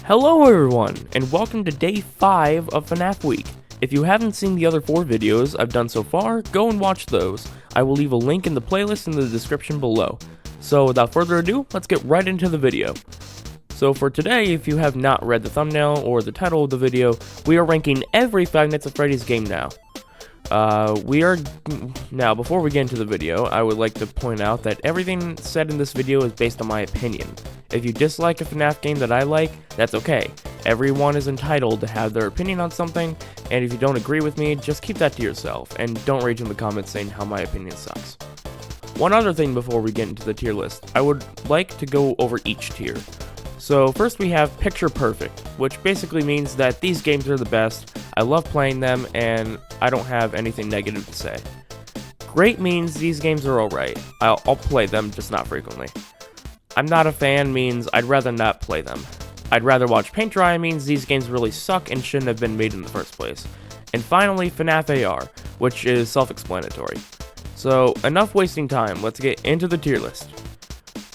Hello everyone, and welcome to day 5 of FNaF Week. If you haven't seen the other 4 videos I've done so far, go and watch those. I will leave a link in the playlist in the description below. So without further ado, let's get right into the video. So for today, if you have not read the thumbnail or the title of the video, we are ranking every Five Nights at Freddy's game now. Now, before we get into the video, I would like to point out that everything said in this video is based on my opinion. If you dislike a FNaF game that I like, that's okay. Everyone is entitled to have their opinion on something, and if you don't agree with me, just keep that to yourself, and don't rage in the comments saying how my opinion sucks. One other thing before we get into the tier list, I would like to go over each tier. So first we have Picture Perfect, which basically means that these games are the best, I love playing them, and I don't have anything negative to say. Great means these games are alright, I'll play them, just not frequently. I'm not a fan means I'd rather not play them. I'd rather watch paint dry means these games really suck and shouldn't have been made in the first place. And finally, FNaF AR, which is self-explanatory. So, enough wasting time, let's get into the tier list.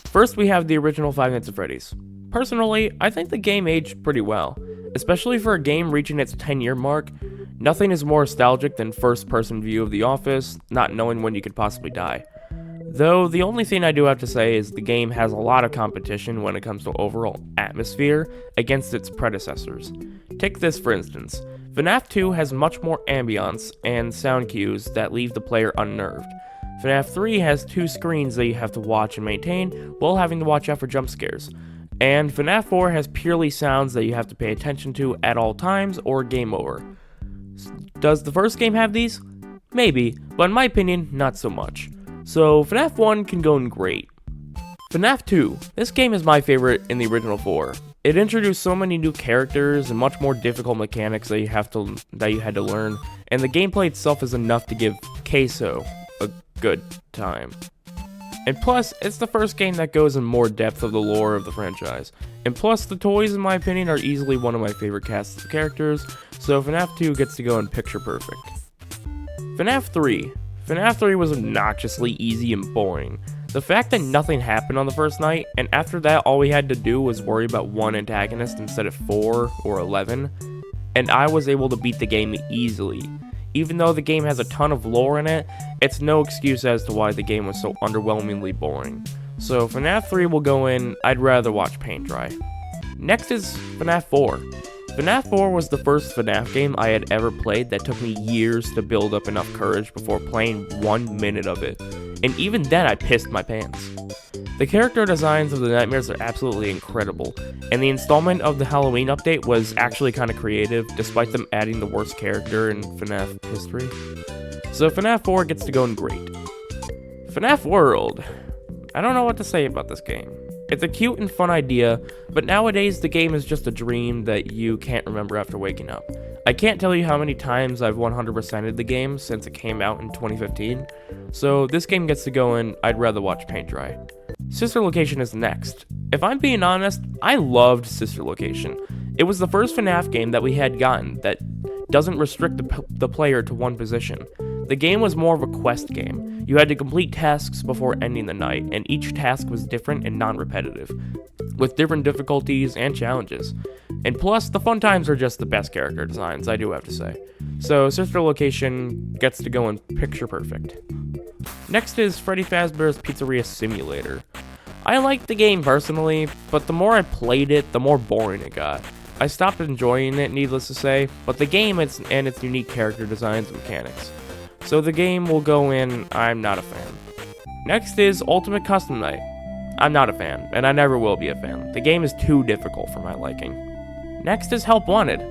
First we have the original Five Nights at Freddy's. Personally, I think the game aged pretty well, especially for a game reaching its 10-year mark. Nothing is more nostalgic than first-person view of the office, not knowing when you could possibly die. Though, the only thing I do have to say is the game has a lot of competition when it comes to overall atmosphere against its predecessors. Take this for instance, FNaF 2 has much more ambiance and sound cues that leave the player unnerved. FNaF 3 has 2 screens that you have to watch and maintain while having to watch out for jump scares. And FNaF 4 has purely sounds that you have to pay attention to at all times or game over. Does the first game have these? Maybe, but in my opinion, not so much. So FNaF 1 can go in great. FNaF 2, this game is my favorite in the original 4. It introduced so many new characters and much more difficult mechanics that you had to learn, and the gameplay itself is enough to give Queso a good time. And plus, it's the first game that goes in more depth of the lore of the franchise. And plus, the toys, in my opinion, are easily one of my favorite casts of characters, so FNaF 2 gets to go in Picture Perfect. FNaF 3. FNaF 3 was obnoxiously easy and boring. The fact that nothing happened on the first night, and after that all we had to do was worry about one antagonist instead of 4 or 11, and I was able to beat the game easily. Even though the game has a ton of lore in it, it's no excuse as to why the game was so underwhelmingly boring. So FNaF 3 will go in, I'd rather watch paint dry. Next is FNaF 4. FNaF 4 was the first FNaF game I had ever played that took me years to build up enough courage before playing 1 minute of it, and even then I pissed my pants. The character designs of the nightmares are absolutely incredible, and the installment of the Halloween update was actually kinda creative, despite them adding the worst character in FNaF history. So FNaF 4 gets to go in great. FNaF World. I don't know what to say about this game. It's a cute and fun idea, but nowadays the game is just a dream that you can't remember after waking up. I can't tell you how many times I've 100%ed the game since it came out in 2015, so this game gets to go in, I'd rather watch paint dry. Sister Location is next. If I'm being honest, I loved Sister Location. It was the first FNaF game that we had gotten that doesn't restrict the player to one position. The game was more of a quest game. You had to complete tasks before ending the night, and each task was different and non-repetitive, with different difficulties and challenges. And plus, the fun times are just the best character designs, I do have to say. So Sister Location gets to go in Picture Perfect. Next is Freddy Fazbear's Pizzeria Simulator. I liked the game personally, but the more I played it, the more boring it got. I stopped enjoying it, needless to say, but the game and its unique character designs and mechanics. So the game will go in, I'm not a fan. Next is Ultimate Custom Night. I'm not a fan, and I never will be a fan. The game is too difficult for my liking. Next is Help Wanted.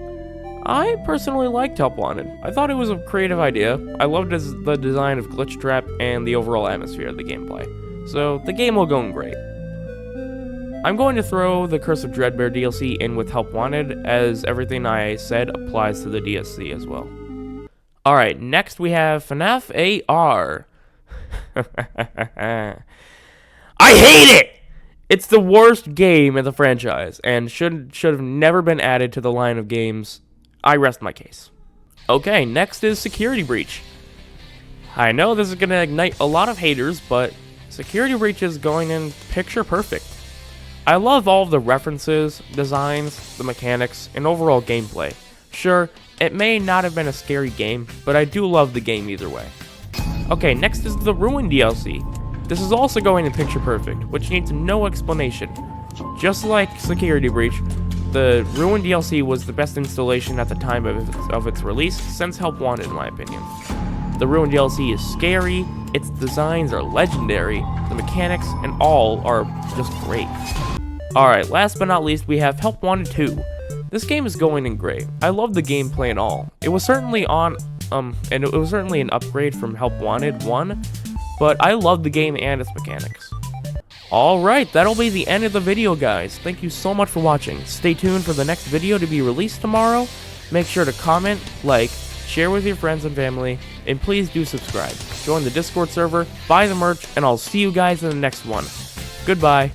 I personally liked Help Wanted. I thought it was a creative idea. I loved the design of Glitchtrap and the overall atmosphere of the gameplay. So the game will go in great. I'm going to throw the Curse of Dreadbear DLC in with Help Wanted, as everything I said applies to the DLC as well. Alright, next we have FNaF AR. I hate it! It's the worst game in the franchise, and should have never been added to the line of games. I rest my case. Okay, next is Security Breach. I know this is going to ignite a lot of haters, but Security Breach is going in Picture Perfect. I love all of the references, designs, the mechanics, and overall gameplay. Sure, it may not have been a scary game, but I do love the game either way. Okay, next is the Ruin DLC. This is also going in picture perfect, which needs no explanation. Just like Security Breach, the Ruin DLC was the best installation at the time of its release since Help Wanted, in my opinion. The Ruin DLC is scary, its designs are legendary, the mechanics and all are just great. Alright, last but not least, we have Help Wanted 2. This game is going in great. I love the gameplay and all. It was certainly an upgrade from Help Wanted 1, but I love the game and its mechanics. Alright, that'll be the end of the video, guys. Thank you so much for watching. Stay tuned for the next video to be released tomorrow. Make sure to comment, like, share with your friends and family, and please do subscribe. Join the Discord server, buy the merch, and I'll see you guys in the next one. Goodbye.